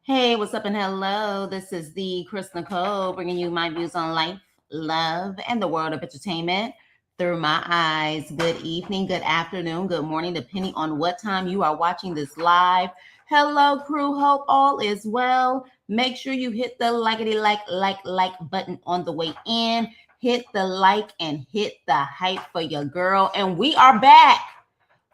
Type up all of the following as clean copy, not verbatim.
Hey, what's up and hello? This is the Chris Nicole bringing you my views on life, love, and the world of entertainment through my eyes. Good evening, good afternoon, good morning, depending on what time you are watching this live. Hello, crew. Hope all is well. Make sure you hit the like button on the way in. Hit the like and hit the hype for your girl. And we are back.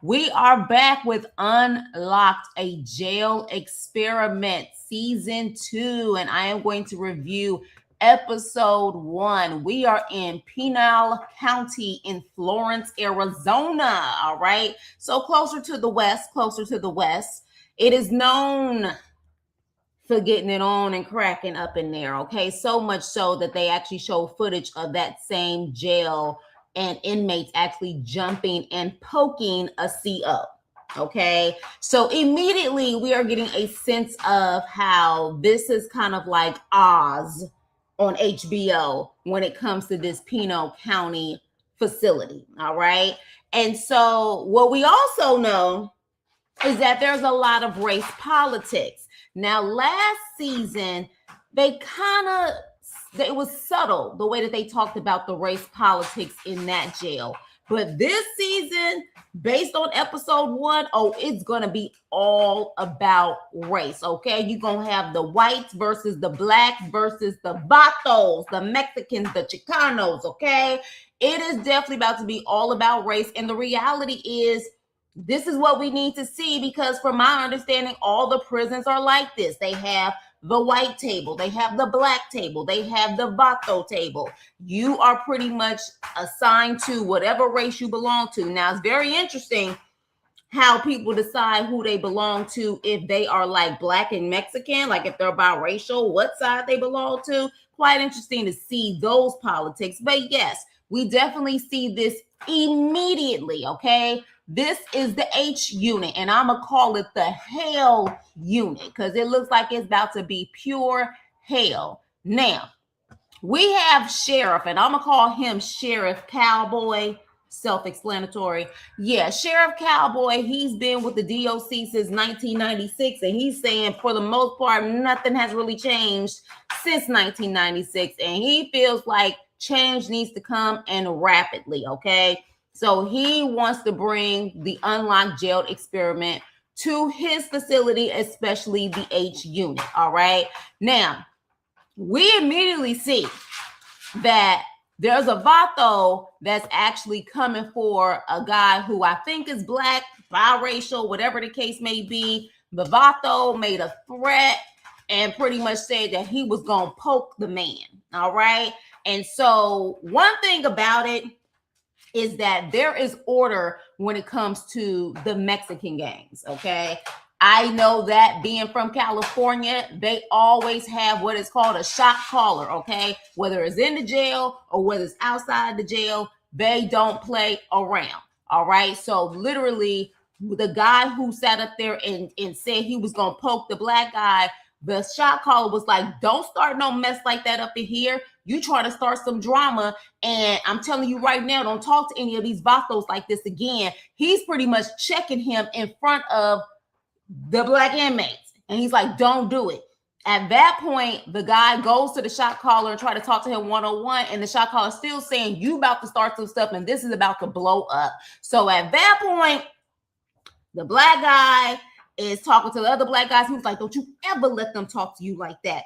We are back with Unlocked, a jail experiment, season 2, and I am going to review episode 1. We are in Pinal County in Florence, Arizona. All right, so closer to the west. It is known for getting it on and cracking up in there. Okay, so much so that they actually show footage of that same jail and inmates actually jumping and poking a CO. Okay, so immediately we are getting a sense of how this is kind of like Oz on HBO when it comes to this Pinal County facility. All right, and so what we also know is that there's a lot of race politics. Now, last season, it was subtle the way that they talked about the race politics in that jail. But this season, based on episode 1, it's going to be all about race, okay? You're going to have the whites versus the blacks versus the vatos, the Mexicans, the Chicanos, okay? It is definitely about to be all about race. And the reality is, this is what we need to see, because from my understanding, all the prisons are like this. They have the white table, they have the black table, they have the vato table. You are pretty much assigned to whatever race you belong to. Now, it's very interesting how people decide who they belong to, if they are like black and Mexican, like if they're biracial, what side they belong to. Quite interesting to see those politics. But yes, we definitely see this immediately, okay? This is the H unit, and I'm going to call it the hell unit because it looks like it's about to be pure hell. Now, we have Sheriff, and I'm going to call him Sheriff Cowboy. Self-explanatory. Yeah, Sheriff Cowboy, he's been with the DOC since 1996, and he's saying for the most part, nothing has really changed since 1996, and he feels like change needs to come and rapidly, okay? So he wants to bring the Unlocked Jail experiment to his facility, especially the H unit, all right? Now, we immediately see that there's a vato that's actually coming for a guy who I think is black, biracial, whatever the case may be. The vato made a threat and pretty much said that he was going to poke the man, all right? And so one thing about it is that there is order when it comes to the Mexican gangs, okay? I know that being from California, they always have what is called a shot caller, okay? Whether it's in the jail or whether it's outside the jail, they don't play around, all right? So literally, the guy who sat up there and said he was going to poke the black guy, the shot caller was like, don't start no mess like that up in here. You try to start some drama, and I'm telling you right now, don't talk to any of these vatos like this again. He's pretty much checking him in front of the black inmates. And he's like, don't do it. At that point, the guy goes to the shot caller and try to talk to him one-on-one, and the shot caller is still saying, you about to start some stuff, and this is about to blow up. So at that point, the black guy is talking to the other black guys. He was like, don't you ever let them talk to you like that.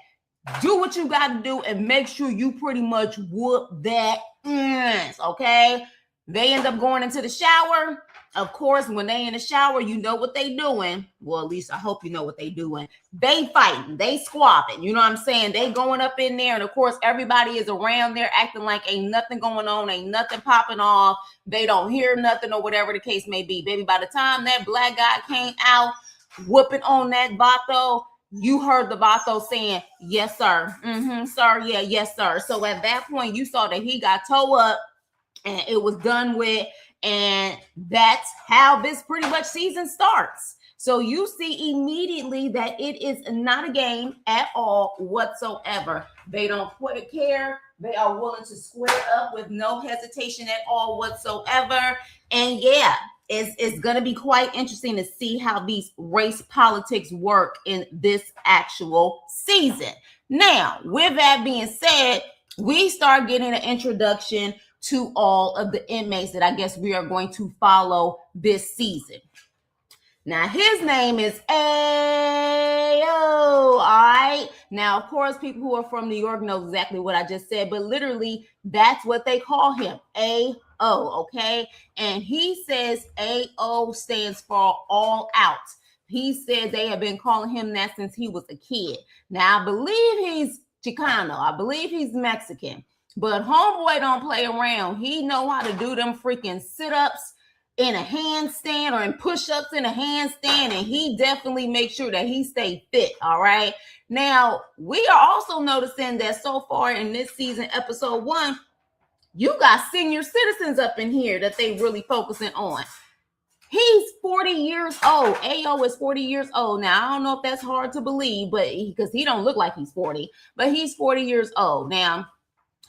Do what you got to do and make sure you pretty much whoop that ass, okay? They end up going into the shower. Of course, when they in the shower, you know what they doing. Well, at least I hope you know what they doing. They fighting, they squabbing. You know what I'm saying? They going up in there, and of course, everybody is around there acting like ain't nothing going on, ain't nothing popping off. They don't hear nothing or whatever the case may be. Baby, by the time that black guy came out, whooping on that vato, you heard the vato saying, yes, sir. Sir, yeah, yes, sir. So at that point, you saw that he got towed up and it was done with. And that's how this pretty much season starts. So you see immediately that it is not a game at all whatsoever. They don't care. They are willing to square up with no hesitation at all whatsoever. And yeah, it's going to be quite interesting to see how these race politics work in this actual season. Now, with that being said, we start getting an introduction to all of the inmates that I guess we are going to follow this season. Now, his name is Ayo, all right? Now, of course, people who are from New York know exactly what I just said, but literally, that's what they call him, Ayo, okay? And he says AO stands for all out. He said they have been calling him that since he was a kid. Now, I believe he's Chicano. I believe he's Mexican. But homeboy don't play around. He know how to do them freaking sit-ups in a handstand or in push-ups in a handstand, and he definitely makes sure that he stay fit, all right? Now, we are also noticing that so far in this season, episode 1, you got senior citizens up in here that they really focusing on. He's 40 years old. Ayo is 40 years old. Now, I don't know if that's hard to believe, but because he don't look like he's 40, but he's 40 years old. Now,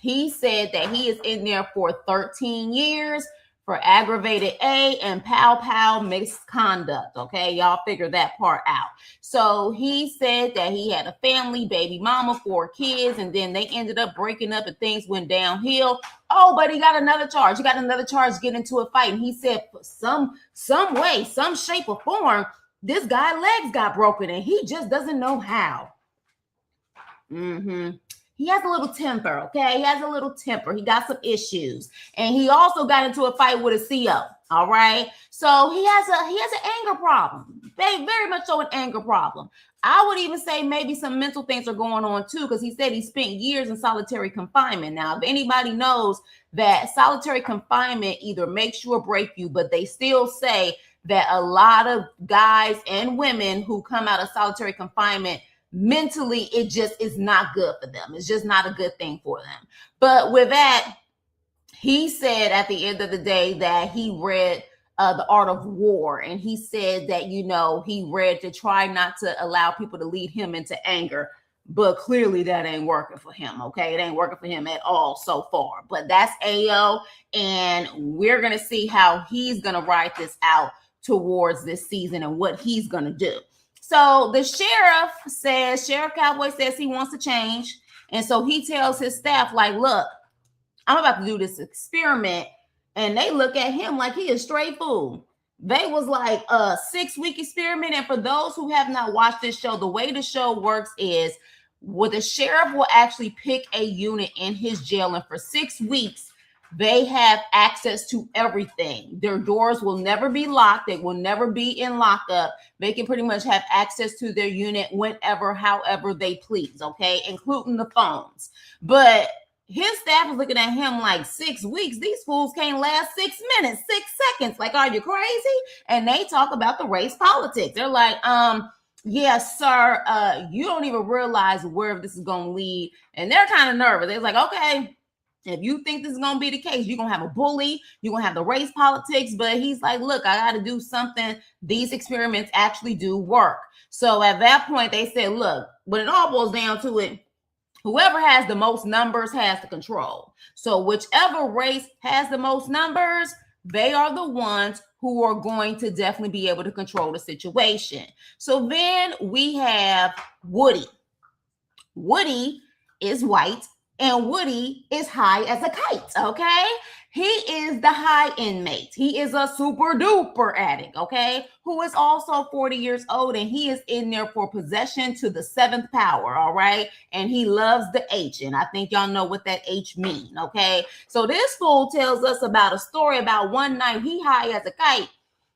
he said that he is in there for 13 years for aggravated A and pow misconduct. Okay, y'all figure that part out. So he said that he had a family, baby mama, 4 kids, and then they ended up breaking up and things went downhill. Oh, but he got another charge. He got another charge getting into a fight. And he said some way, some shape or form, this guy's legs got broken and he just doesn't know how. He has a little temper, okay? He has a little temper. He got some issues. And he also got into a fight with a CO, all right? So he has an anger problem. Very much so an anger problem. I would even say maybe some mental things are going on too, because he said he spent years in solitary confinement. Now, if anybody knows that solitary confinement either makes you or break you, but they still say that a lot of guys and women who come out of solitary confinement, mentally, it just is not good for them. It's just not a good thing for them. But with that, he said at the end of the day that he read The Art of War. And he said that, you know, he read to try not to allow people to lead him into anger. But clearly that ain't working for him, okay? It ain't working for him at all so far. But that's Ayo. And we're going to see how he's going to ride this out towards this season and what he's going to do. So the Sheriff Cowboy says he wants to change. And so he tells his staff, like, look, I'm about to do this experiment. And they look at him like he is straight fool. They was like a 6-week experiment. And for those who have not watched this show, the way the show works is the sheriff will actually pick a unit in his jail. And for 6 weeks, they have access to everything. Their doors will never be locked. They will never be in lockup. They can pretty much have access to their unit whenever, however they please, okay, including the phones. But his staff is looking at him like 6 weeks. These fools can't last 6 minutes, 6 seconds. Like, are you crazy? And they talk about the race politics. They're like, yes, sir, you don't even realize where this is going to lead. And they're kind of nervous. They're like, okay, if you think this is going to be the case, you're going to have a bully, you're going to have the race politics. But he's like, look, I got to do something. These experiments actually do work. So at that point, they said, look, when it all boils down to it, whoever has the most numbers has the control. So whichever race has the most numbers, they are the ones who are going to definitely be able to control the situation. So then we have Woody. Woody is white. And Woody is high as a kite, okay? He is the high inmate. He is a super duper addict, okay? Who is also 40 years old, and he is in there for possession to the 7th power, all right? And he loves the H, and I think y'all know what that H means, okay? So this fool tells us about a story about one night he high as a kite,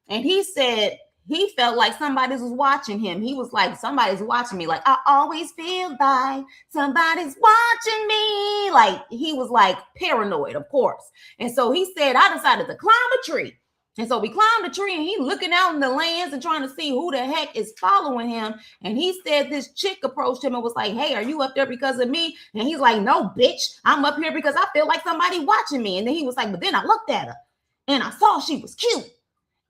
and he said he felt like somebody was watching him. He was like, somebody's watching me. Like, I always feel like somebody's watching me. Like, he was like paranoid, of course. And so he said, I decided to climb a tree. And so we climbed the tree and he looking out in the lands and trying to see who the heck is following him. And he said this chick approached him and was like, hey, are you up there because of me? And he's like, no, bitch, I'm up here because I feel like somebody watching me. And then he was like, but then I looked at her and I saw she was cute.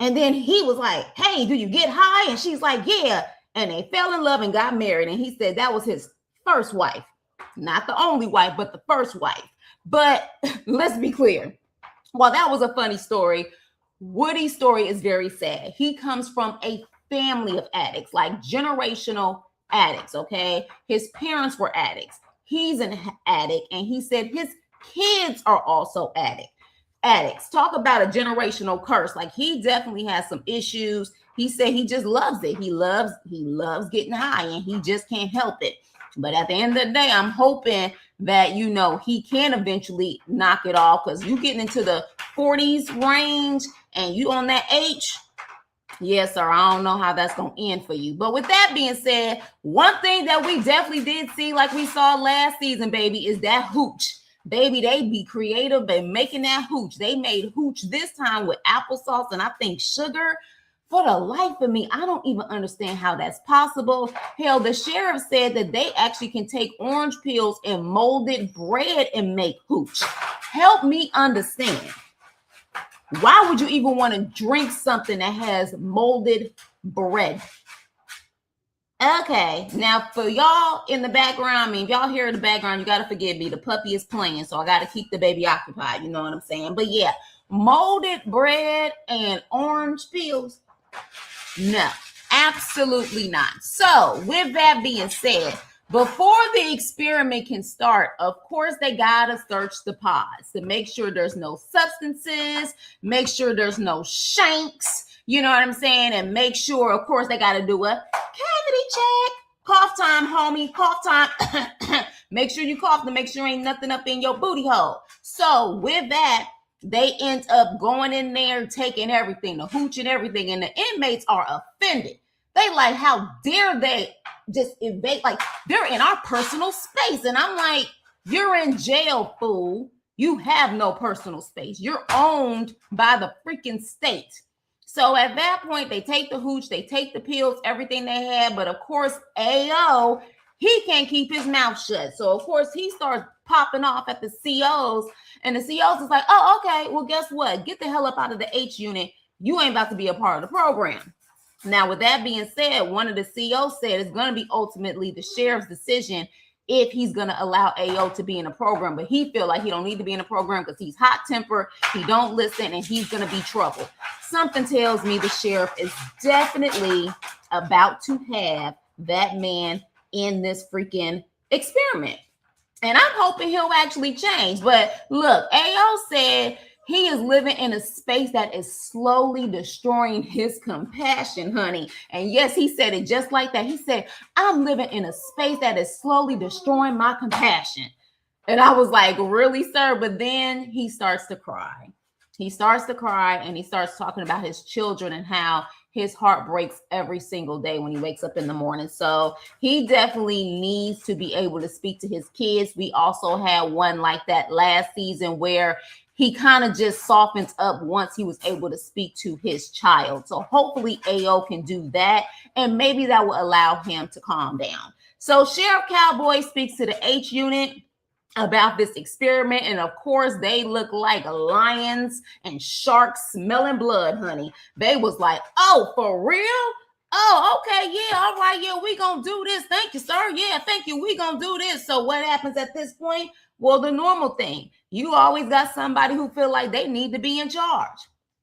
And then he was like, hey, do you get high? And she's like, yeah. And they fell in love and got married. And he said that was his first wife. Not the only wife, but the first wife. But let's be clear. While that was a funny story, Woody's story is very sad. He comes from a family of addicts, like generational addicts, okay? His parents were addicts. He's an addict, and he said his kids are also addicts. Talk about a generational curse. Like, he definitely has some issues. He said he just loves it. He loves getting high, and he just can't help it. But at the end of the day, I'm hoping that, you know, he can eventually knock it off, because you getting into the 40s range and you on that H. Yes, sir. I don't know how that's going to end for you. But with that being said, one thing that we definitely did see, like we saw last season, baby, is that hooch. Baby, they be creative and making that hooch. They made hooch this time with applesauce and I think sugar. For the life of me, I don't even understand how that's possible. Hell, the sheriff said that they actually can take orange peels and molded bread and make hooch. Help me understand. Why would you even want to drink something that has molded bread? Okay, now for y'all in the background, I mean, if y'all hear in the background, you got to forgive me. The puppy is playing, so I got to keep the baby occupied. You know what I'm saying? But yeah, molded bread and orange peels. No, absolutely not. So with that being said, before the experiment can start, of course, they got to search the pods to make sure there's no substances, make sure there's no shanks, you know what I'm saying? And make sure, of course, they got to do a cavity check. Cough time, homie, cough time. Make sure you cough to make sure ain't nothing up in your booty hole. So with that, they end up going in there, taking everything, the hooch and everything, and the inmates are offended. They like, how dare they just invade? Like, they're in our personal space. And I'm like, you're in jail, fool. You have no personal space. You're owned by the freaking state. So at that point, they take the hooch, they take the pills, everything they had. But of course, AO, he can't keep his mouth shut. So of course, he starts popping off at the COs. And the COs is like, oh, okay, well, guess what? Get the hell up out of the H unit. You ain't about to be a part of the program. Now, with that being said, one of the COs said it's going to be ultimately the sheriff's decision if he's going to allow AO to be in a program. But he feel like he don't need to be in a program because he's hot-tempered, he don't listen, and he's going to be trouble. Something tells me the sheriff is definitely about to have that man in this freaking experiment. And I'm hoping he'll actually change. But look, AO said he is living in a space that is slowly destroying his compassion, honey. And yes, he said it just like that. He said, I'm living in a space that is slowly destroying my compassion. And I was like, really, sir? But then he starts to cry. He starts to cry and he starts talking about his children and how his heart breaks every single day when he wakes up in the morning. So he definitely needs to be able to speak to his kids. We also had one like that last season where he kind of just softens up once he was able to speak to his child. So hopefully AO can do that, and maybe that will allow him to calm down. So Sheriff Cowboy speaks to the H unit about this experiment, and of course they look like lions and sharks smelling blood, honey. They was like, oh, for real? Oh, okay, yeah, all right, yeah, we gonna do this. Thank you, sir. Yeah, thank you. We gonna do this. So what happens at this point? Well, the normal thing. You always got somebody who feel like they need to be in charge.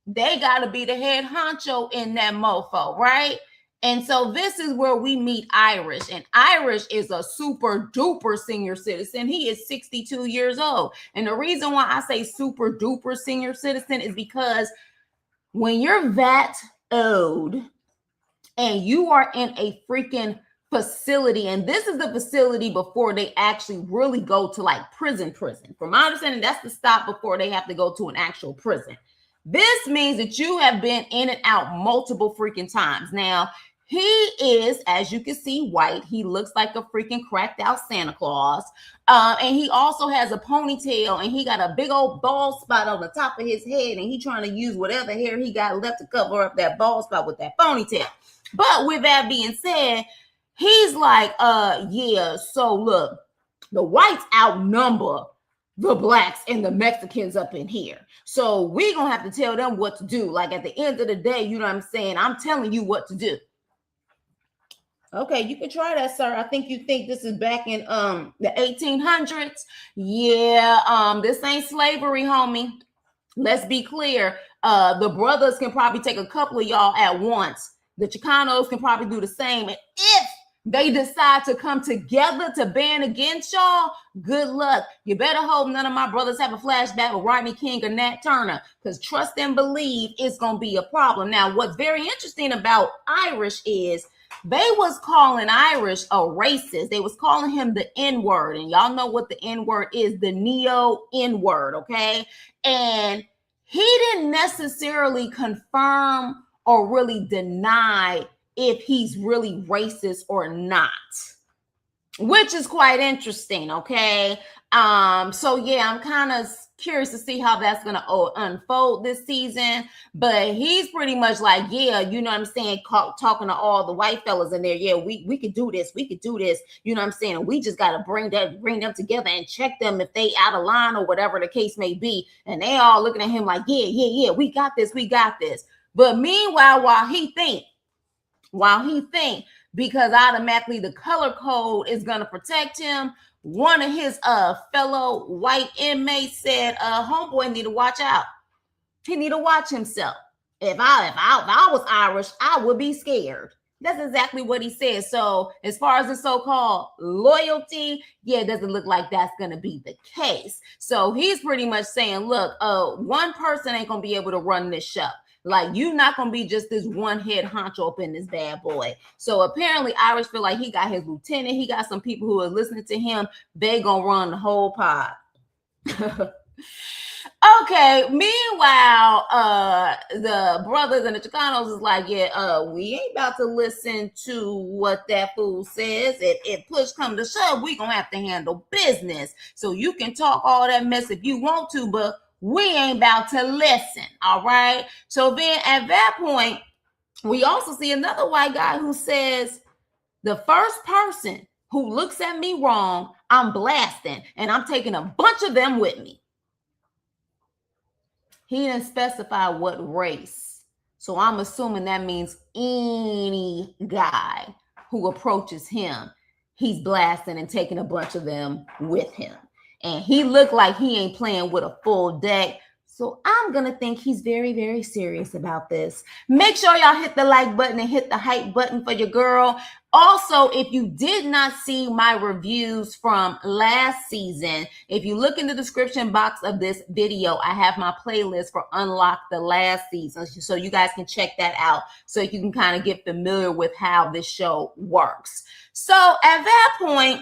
They got to be the head honcho in that mofo, right? And so this is where we meet Irish. And Irish is a super duper senior citizen. He is 62 years old. And the reason why I say super duper senior citizen is because when you're that old and you are in a freaking facility, and this is the facility before they actually really go to like prison. From my understanding, that's the stop before they have to go to an actual prison. This means that you have been in and out multiple freaking times. Now, he is, as you can see, white. He looks like a freaking cracked out Santa Claus. And he also has a ponytail, and he got a big old bald spot on the top of his head, and he trying to use whatever hair he got left to cover up that bald spot with that ponytail. But with that being said, he's like, yeah, so look, the whites outnumber the blacks and the Mexicans up in here. So we're going to have to tell them what to do. Like at the end of the day, you know what I'm saying? I'm telling you what to do. Okay, you can try that, sir. I think you think this is back in the 1800s. Yeah, this ain't slavery, homie. Let's be clear. The brothers can probably take a couple of y'all at once. The Chicanos can probably do the same. And if they decide to come together to band against y'all, good luck. You better hope none of my brothers have a flashback with Rodney King or Nat Turner, because trust and believe it's going to be a problem. Now, what's very interesting about Irish is they was calling Irish a racist. They was calling him the N-word. And y'all know what the N-word is, the neo N-word, okay? And he didn't necessarily confirm or really deny if he's really racist or not, which is quite interesting, okay? So yeah, I'm kind of curious to see how that's going to unfold this season, but he's pretty much like, yeah, you know what I'm saying, talking to all the white fellas in there, yeah, we could do this, you know what I'm saying, and we just got to bring them together and check them if they out of line or whatever the case may be, and they all looking at him like, yeah, we got this. But meanwhile, while he think, because automatically the color code is going to protect him, one of his fellow white inmates said, homeboy need to watch out. He need to watch himself. If I was Irish, I would be scared. That's exactly what he said. So as far as the so-called loyalty, yeah, it doesn't look like that's going to be the case. So he's pretty much saying, look, one person ain't going to be able to run this show. Like, you're not going to be just this one head honcho up in this bad boy. So apparently Irish feel like he got his lieutenant. He got some people who are listening to him. They going to run the whole pod. Okay. Meanwhile, the brothers and the Chicanos is like, yeah, we ain't about to listen to what that fool says. If push come to shove, we going to have to handle business. So you can talk all that mess if you want to, but we ain't about to listen, all right? So then at that point, we also see another white guy who says, the first person who looks at me wrong, I'm blasting, and I'm taking a bunch of them with me. He didn't specify what race. So I'm assuming that means any guy who approaches him, he's blasting and taking a bunch of them with him. And he looked like he ain't playing with a full deck. So I'm going to think he's very, very serious about this. Make sure y'all hit the like button and hit the hype button for your girl. Also, if you did not see my reviews from last season, if you look in the description box of this video, I have my playlist for Unlock the Last Season. So you guys can check that out so you can kind of get familiar with how this show works. So at that point,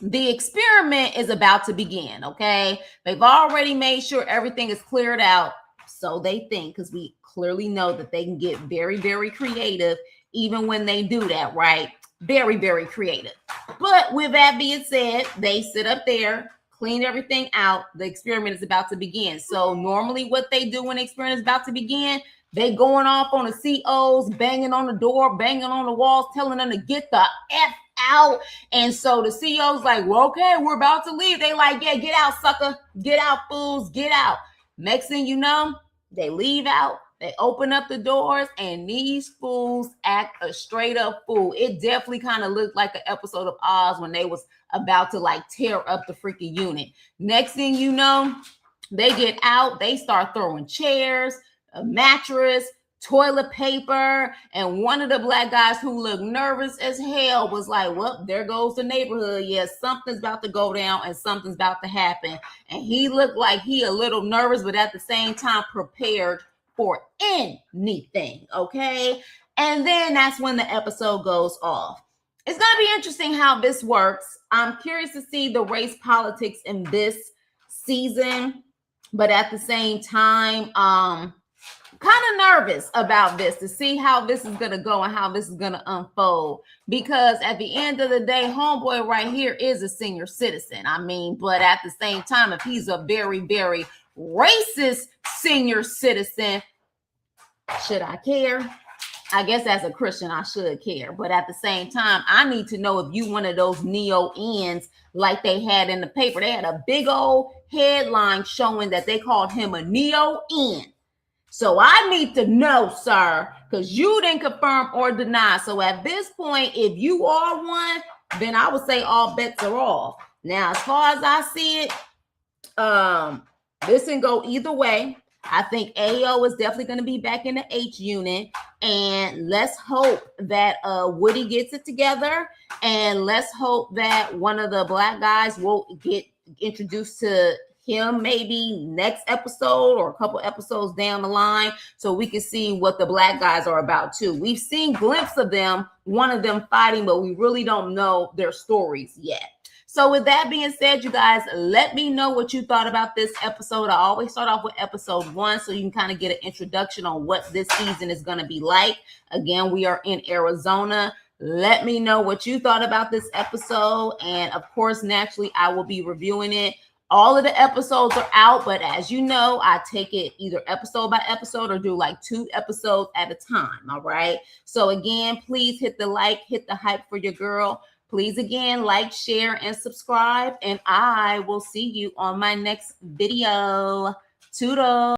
the experiment is about to begin, okay? They've already made sure everything is cleared out, so they think, because we clearly know that they can get very, very creative even when they do that, right? Very, very creative. But with that being said, they sit up there, clean everything out. The experiment is about to begin. So normally what they do when the experiment is about to begin, they going off on the COs, banging on the door, banging on the walls, telling them to get the F out. And so the CEO's like, well, okay, we're about to leave. They like, yeah, get out, sucker. Get out, fools. Get out. Next thing you know, they leave out. They open up the doors, and these fools act a straight up fool. It definitely kind of looked like an episode of Oz when they was about to like tear up the freaking unit. Next thing you know, they get out. They start throwing chairs, a mattress, toilet paper, and one of the black guys who looked nervous as hell was like, well, there goes the neighborhood. Yes, something's about to go down and something's about to happen. And he looked like he a little nervous, but at the same time prepared for anything, okay? And then that's when the episode goes off. It's going to be interesting how this works. I'm curious to see the race politics in this season, but at the same time, kind of nervous about this to see how this is going to go and how this is going to unfold, because at the end of the day, homeboy right here is a senior citizen. I mean, but at the same time, if he's a very, very racist senior citizen, should I care? I guess as a Christian, I should care. But at the same time, I need to know if you one of those neo-ends like they had in the paper. They had a big old headline showing that they called him a neo-end. So I need to know, sir, because you didn't confirm or deny. So at this point, if you are one, then I would say all bets are off. Now, as far as I see it, this can go either way. I think Ayo is definitely going to be back in the H unit. And let's hope that Woody gets it together. And let's hope that one of the black guys will get introduced to him maybe next episode or a couple episodes down the line, so we can see what the black guys are about too. We've seen glimpses of them, one of them fighting, but we really don't know their stories yet. So with that being said, you guys, let me know what you thought about this episode. I always start off with episode 1 so you can kind of get an introduction on what this season is going to be like. Again, we are in Arizona. Let me know what you thought about this episode. And of course, naturally, I will be reviewing it. All of the episodes are out, but as you know, I take it either episode by episode or do like 2 episodes at a time. All right. So again, please hit the like, hit the hype for your girl. Please again, like, share, and subscribe. And I will see you on my next video. Toodles.